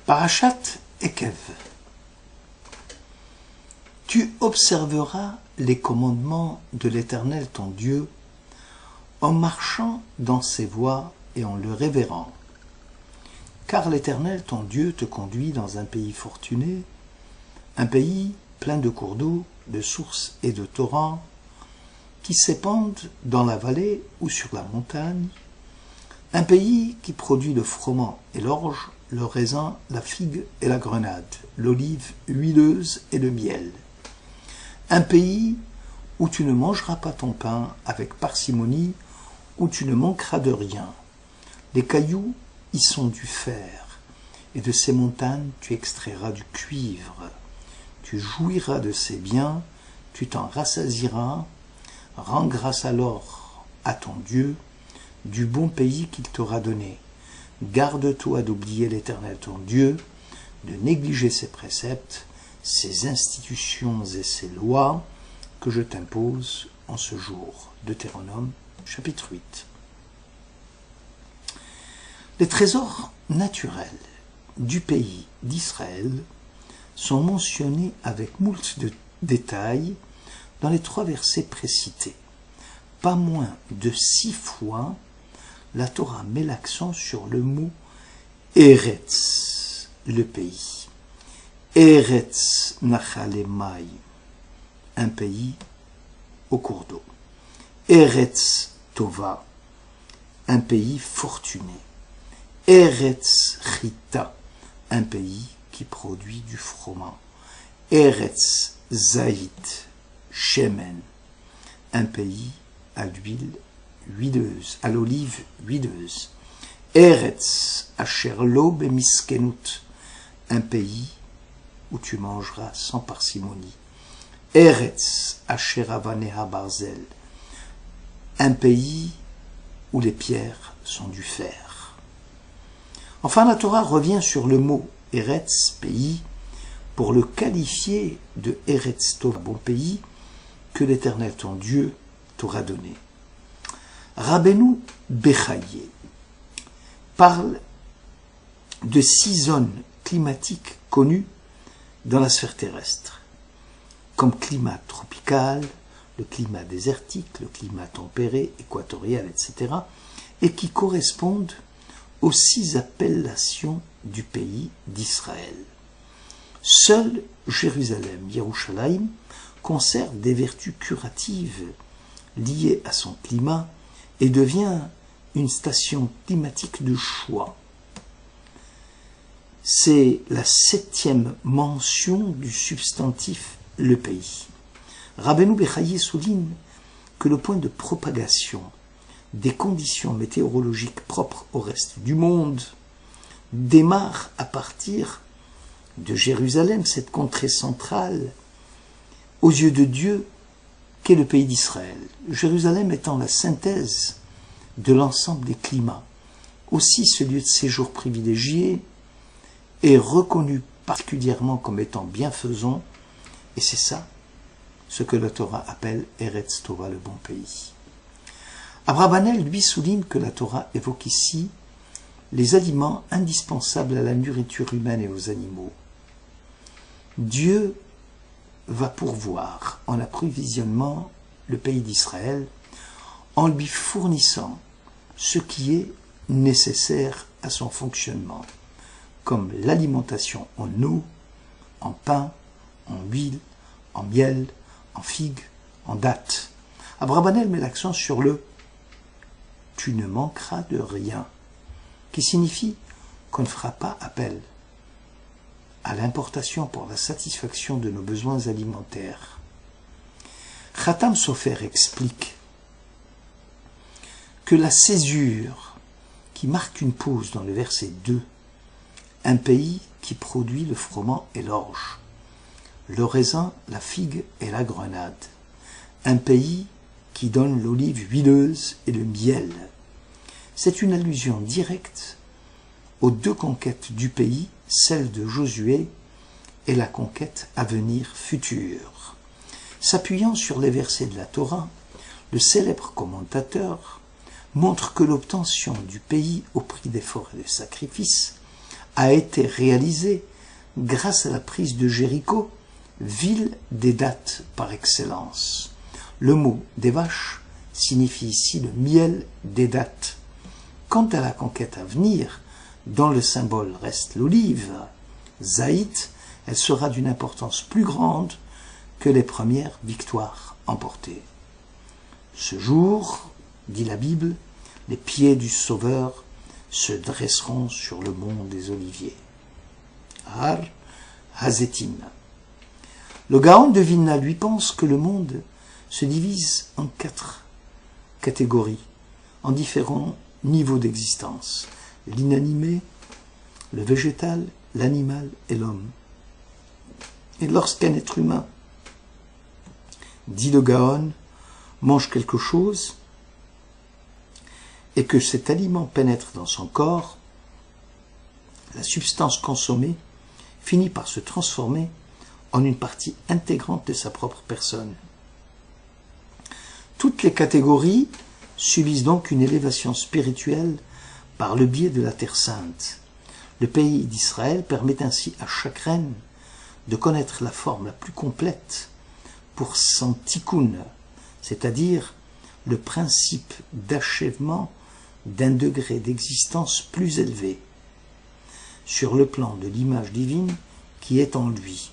Parashat Ekev. Tu observeras les commandements de l'Éternel ton Dieu en marchant dans ses voies et en le révérant. Car l'Éternel ton Dieu te conduit dans un pays fortuné, un pays plein de cours d'eau, de sources et de torrents, qui s'épandent dans la vallée ou sur la montagne, un pays qui produit le froment et l'orge, le raisin, la figue et la grenade, l'olive huileuse et le miel. Un pays où tu ne mangeras pas ton pain avec parcimonie, où tu ne manqueras de rien. Les cailloux y sont du fer, et de ces montagnes tu extrairas du cuivre. Tu jouiras de ces biens, tu t'en rassasieras, rends grâce alors à ton Dieu du bon pays qu'il t'aura donné. Garde-toi d'oublier l'Éternel ton Dieu, de négliger ses préceptes, ses institutions et ses lois que je t'impose en ce jour. Deutéronome, chapitre 8. Les trésors naturels du pays d'Israël sont mentionnés avec moult de détails dans les 3 versets précités. Pas moins de 6 fois, la Torah met l'accent sur le mot Eretz, le pays. Eretz Nachalemai, un pays au cours d'eau. Eretz Tova, un pays fortuné. Eretz Chita, un pays qui produit du froment. Eretz Zaït, Shemen, un pays à l'huile huileuse, à l'olive huileuse. Eretz Asher lo bemiskenut, un pays où tu mangeras sans parcimonie. Eretz Asher avaneha barzel, un pays où les pierres sont du fer. Enfin, la Torah revient sur le mot Eretz, pays, pour le qualifier de Eretz Tov, bon pays, que l'Éternel ton Dieu t'aura donné. Rabbeinu Bechaye parle de 6 zones climatiques connues dans la sphère terrestre, comme climat tropical, le climat désertique, le climat tempéré, équatorial, etc., et qui correspondent aux 6 appellations du pays d'Israël. Seul Jérusalem, Yerushalayim, conserve des vertus curatives liées à son climat et devient une station climatique de choix. C'est la 7e mention du substantif « le pays ». Rabbeinu Bechaye souligne que le point de propagation des conditions météorologiques propres au reste du monde démarre à partir de Jérusalem, cette contrée centrale aux yeux de Dieu qu'est le pays d'Israël. Jérusalem étant la synthèse de l'ensemble des climats. Aussi, ce lieu de séjour privilégié est reconnu particulièrement comme étant bienfaisant, et c'est ça ce que la Torah appelle Eretz Tova, le bon pays. Abravanel, lui, souligne que la Torah évoque ici les aliments indispensables à la nourriture humaine et aux animaux. Dieu va pourvoir en approvisionnement le pays d'Israël en lui fournissant ce qui est nécessaire à son fonctionnement, comme l'alimentation en eau, en pain, en huile, en miel, en figues, en dattes. Abravanel met l'accent sur le « tu ne manqueras de rien », qui signifie qu'on ne fera pas appel à l'importation pour la satisfaction de nos besoins alimentaires. Khatam Sofer explique que la césure qui marque une pause dans le verset 2, un pays qui produit le froment et l'orge, le raisin, la figue et la grenade, un pays qui donne l'olive huileuse et le miel. C'est une allusion directe aux 2 conquêtes du pays, celle de Josué et la conquête à venir future. S'appuyant sur les versets de la Torah, le célèbre commentateur montre que l'obtention du pays au prix d'efforts et de sacrifices a été réalisé grâce à la prise de Jéricho, ville des dattes par excellence. Le mot des vaches signifie ici le miel des dattes. Quant à la conquête à venir, dont le symbole reste l'olive, Zaït, elle sera d'une importance plus grande que les premières victoires emportées. Ce jour, dit la Bible, les pieds du Sauveur se dresseront sur le mont des Oliviers. Har Hazetim. Le Gaon de Vilna, lui, pense que le monde se divise en 4 catégories, en différents niveaux d'existence. L'inanimé, le végétal, l'animal et l'homme. Et lorsqu'un être humain, dit le Gaon, mange quelque chose, et que cet aliment pénètre dans son corps, la substance consommée finit par se transformer en une partie intégrante de sa propre personne. Toutes les catégories subissent donc une élévation spirituelle par le biais de la Terre Sainte. Le pays d'Israël permet ainsi à chaque reine de connaître la forme la plus complète pour son tikkun, c'est-à-dire le principe d'achèvement d'un degré d'existence plus élevé, sur le plan de l'image divine qui est en lui.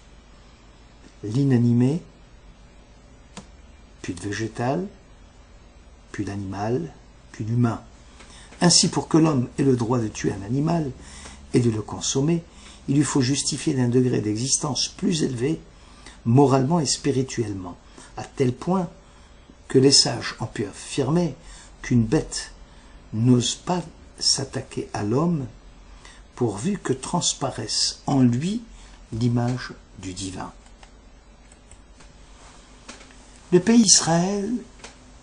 L'inanimé, puis le végétal, puis l'animal, puis l'humain. Ainsi, pour que l'homme ait le droit de tuer un animal et de le consommer, il lui faut justifier d'un degré d'existence plus élevé, moralement et spirituellement, à tel point que les sages ont pu affirmer qu'une bête n'ose pas s'attaquer à l'homme pourvu que transparaisse en lui l'image du divin. Le pays Israël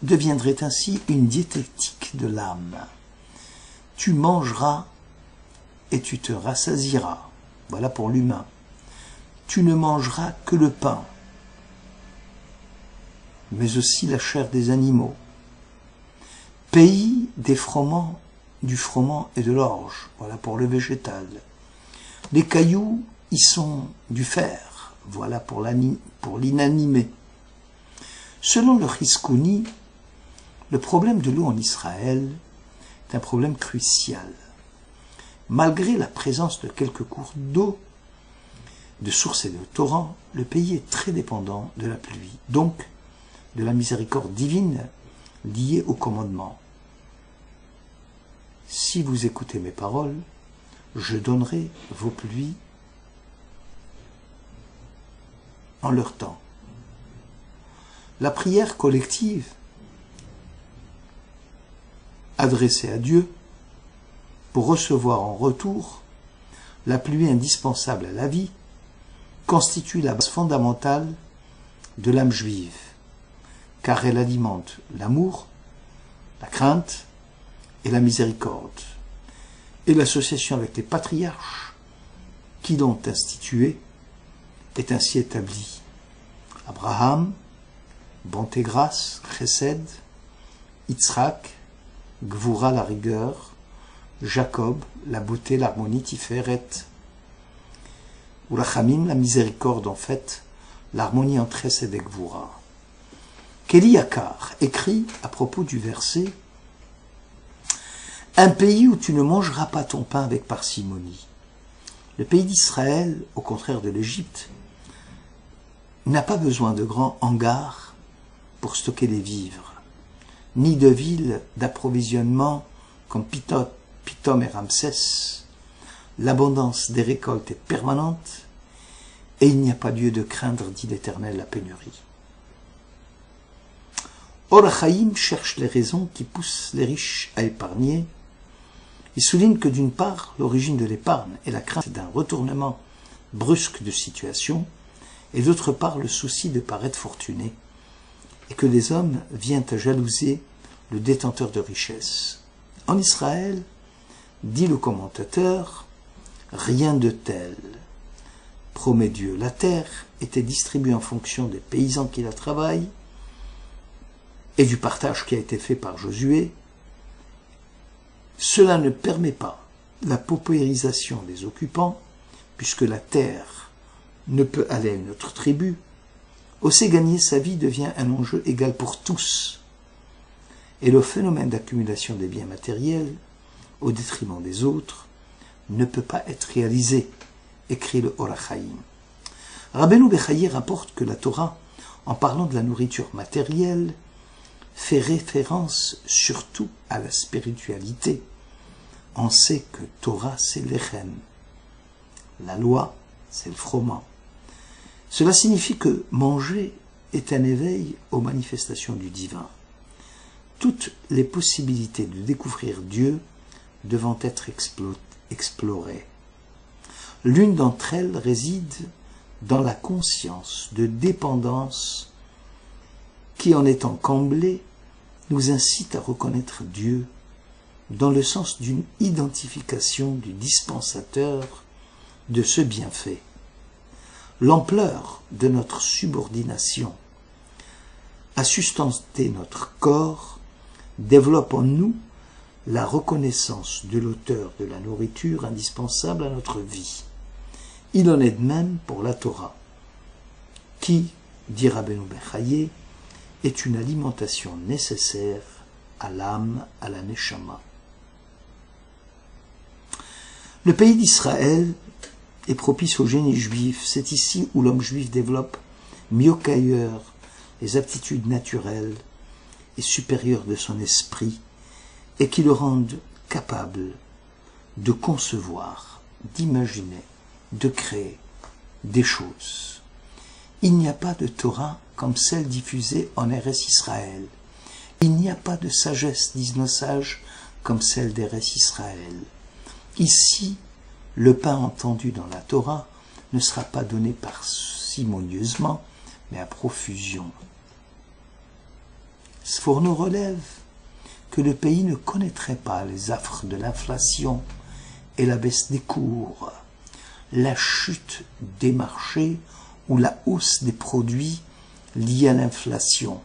deviendrait ainsi une diététique de l'âme. Tu mangeras et tu te rassasieras. Voilà pour l'humain. Tu ne mangeras que le pain, mais aussi la chair des animaux. Pays des froment, du froment et de l'orge. Voilà pour le végétal. Les cailloux y sont du fer. Voilà pour l'inanimé. Selon le Riskouni, le problème de l'eau en Israël est un problème crucial. Malgré la présence de quelques cours d'eau, de sources et de torrents, le pays est très dépendant de la pluie, donc de la miséricorde divine liée au commandement. Si vous écoutez mes paroles, je donnerai vos pluies en leur temps. La prière collective adressée à Dieu pour recevoir en retour la pluie indispensable à la vie constitue la base fondamentale de l'âme juive, car elle alimente l'amour, la crainte et la miséricorde, et l'association avec les patriarches qui l'ont instituée est ainsi établie. Abraham, bonté, grâce, chesed, Yitzhak, gvura, la rigueur, Jacob, la beauté, l'harmonie, tiferet, ou rachamim, la miséricorde, en fait, l'harmonie entre chesed et gvura. Keli Yakar écrit à propos du verset « Un pays où tu ne mangeras pas ton pain avec parcimonie ». Le pays d'Israël, au contraire de l'Égypte, n'a pas besoin de grands hangars pour stocker les vivres, ni de villes d'approvisionnement comme Pitom et Ramsès. L'abondance des récoltes est permanente et il n'y a pas lieu de craindre, dit l'Éternel, la pénurie. Or Haïm cherche les raisons qui poussent les riches à épargner. Il souligne que d'une part, l'origine de l'épargne est la crainte d'un retournement brusque de situation, et d'autre part, le souci de paraître fortuné, et que les hommes viennent à jalouser le détenteur de richesses. En Israël, dit le commentateur, rien de tel. Promet Dieu, la terre était distribuée en fonction des paysans qui la travaillent et du partage qui a été fait par Josué. Cela ne permet pas la paupérisation des occupants, puisque la terre ne peut aller à une autre tribu, oser gagner sa vie devient un enjeu égal pour tous. Et le phénomène d'accumulation des biens matériels, au détriment des autres, ne peut pas être réalisé, écrit le Or HaChaim. Rabbeinu Bechaye rapporte que la Torah, en parlant de la nourriture matérielle, fait référence surtout à la spiritualité. On sait que Torah, c'est l'Echem. La loi, c'est le froment. Cela signifie que manger est un éveil aux manifestations du divin. Toutes les possibilités de découvrir Dieu devant être explorées. L'une d'entre elles réside dans la conscience de dépendance qui, en étant comblée, nous incite à reconnaître Dieu dans le sens d'une identification du dispensateur de ce bienfait. L'ampleur de notre subordination à sustenter notre corps développe en nous la reconnaissance de l'auteur de la nourriture indispensable à notre vie. Il en est de même pour la Torah, qui, dit Rabbeinu Bechaye, est une alimentation nécessaire à l'âme, à la neshama. Le pays d'Israël est propice au génie juif. C'est ici où l'homme juif développe mieux qu'ailleurs les aptitudes naturelles et supérieures de son esprit et qui le rendent capable de concevoir, d'imaginer, de créer des choses. Il n'y a pas de Torah comme celle diffusée en Eretz Israël. Il n'y a pas de sagesse, disent nos sages, comme celle d'Eretz Israël. Ici, le pain entendu dans la Torah ne sera pas donné parcimonieusement, mais à profusion. Sforno relève que le pays ne connaîtrait pas les affres de l'inflation et la baisse des cours, la chute des marchés ou la hausse des produits liés à l'inflation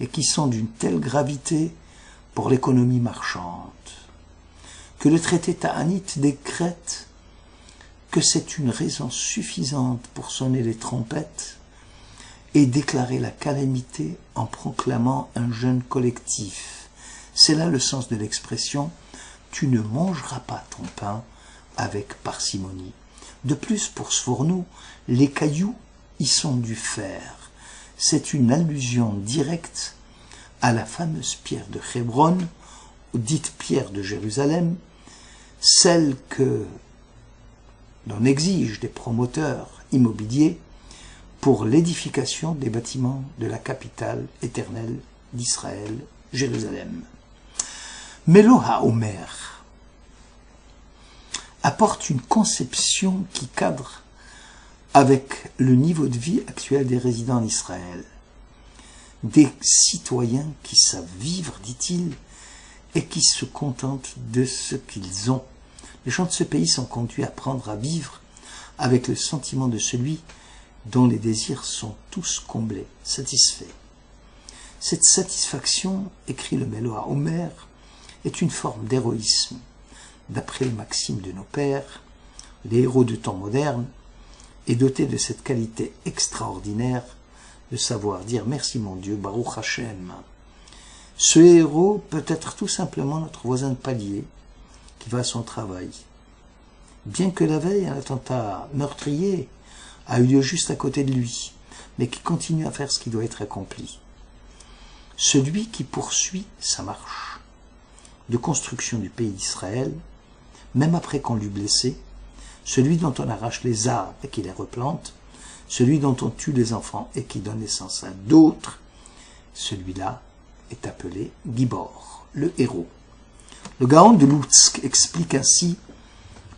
et qui sont d'une telle gravité pour l'économie marchande, que le traité Ta'anit décrète que c'est une raison suffisante pour sonner les trompettes et déclarer la calamité en proclamant un jeûne collectif. C'est là le sens de l'expression « tu ne mangeras pas ton pain avec parcimonie ». De plus, pour Sforno, les cailloux y sont du fer. C'est une allusion directe à la fameuse pierre de Hébron, dite pierre de Jérusalem, celle que l'on exige des promoteurs immobiliers pour l'édification des bâtiments de la capitale éternelle d'Israël, Jérusalem. Melo HaOmer apporte une conception qui cadre avec le niveau de vie actuel des résidents d'Israël. Des citoyens qui savent vivre, dit-il, et qui se contentent de ce qu'ils ont. Les gens de ce pays sont conduits à apprendre à vivre avec le sentiment de celui dont les désirs sont tous comblés, satisfaits. Cette satisfaction, écrit le Melo HaOmer, est une forme d'héroïsme. D'après les maximes de nos pères, les héros de temps moderne est doté de cette qualité extraordinaire de savoir dire merci mon Dieu, Baruch Hashem. Ce héros peut être tout simplement notre voisin de palier qui va à son travail. Bien que la veille, un attentat meurtrier a eu lieu juste à côté de lui, mais qui continue à faire ce qui doit être accompli. Celui qui poursuit sa marche de construction du pays d'Israël, même après qu'on l'eut blessé, celui dont on arrache les arbres et qui les replante, celui dont on tue les enfants et qui donne naissance à d'autres, celui-là est appelé Gibor, le héros. Le Gaon de Lutsk explique ainsi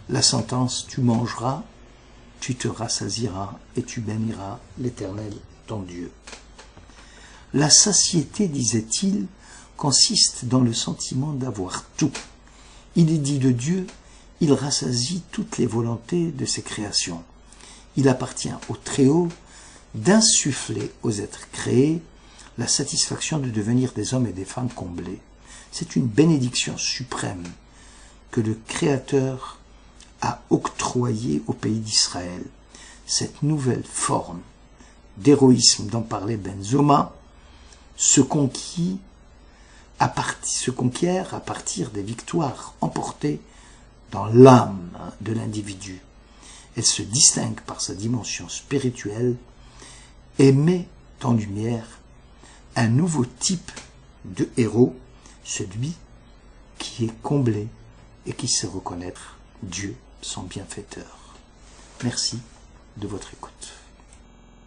la sentence « Tu mangeras, tu te rassasieras et tu béniras l'Éternel, ton Dieu ». La satiété, disait-il, consiste dans le sentiment d'avoir tout. Il est dit de Dieu, il rassasie toutes les volontés de ses créations. Il appartient au Très-Haut d'insuffler aux êtres créés la satisfaction de devenir des hommes et des femmes comblés. C'est une bénédiction suprême que le Créateur a octroyé au pays d'Israël. Cette nouvelle forme d'héroïsme dont parlait Benzoma se conquiert à partir des victoires emportées dans l'âme de l'individu. Elle se distingue par sa dimension spirituelle et met en lumière un nouveau type de héros, celui qui est comblé et qui sait reconnaître Dieu, son bienfaiteur. Merci de votre écoute.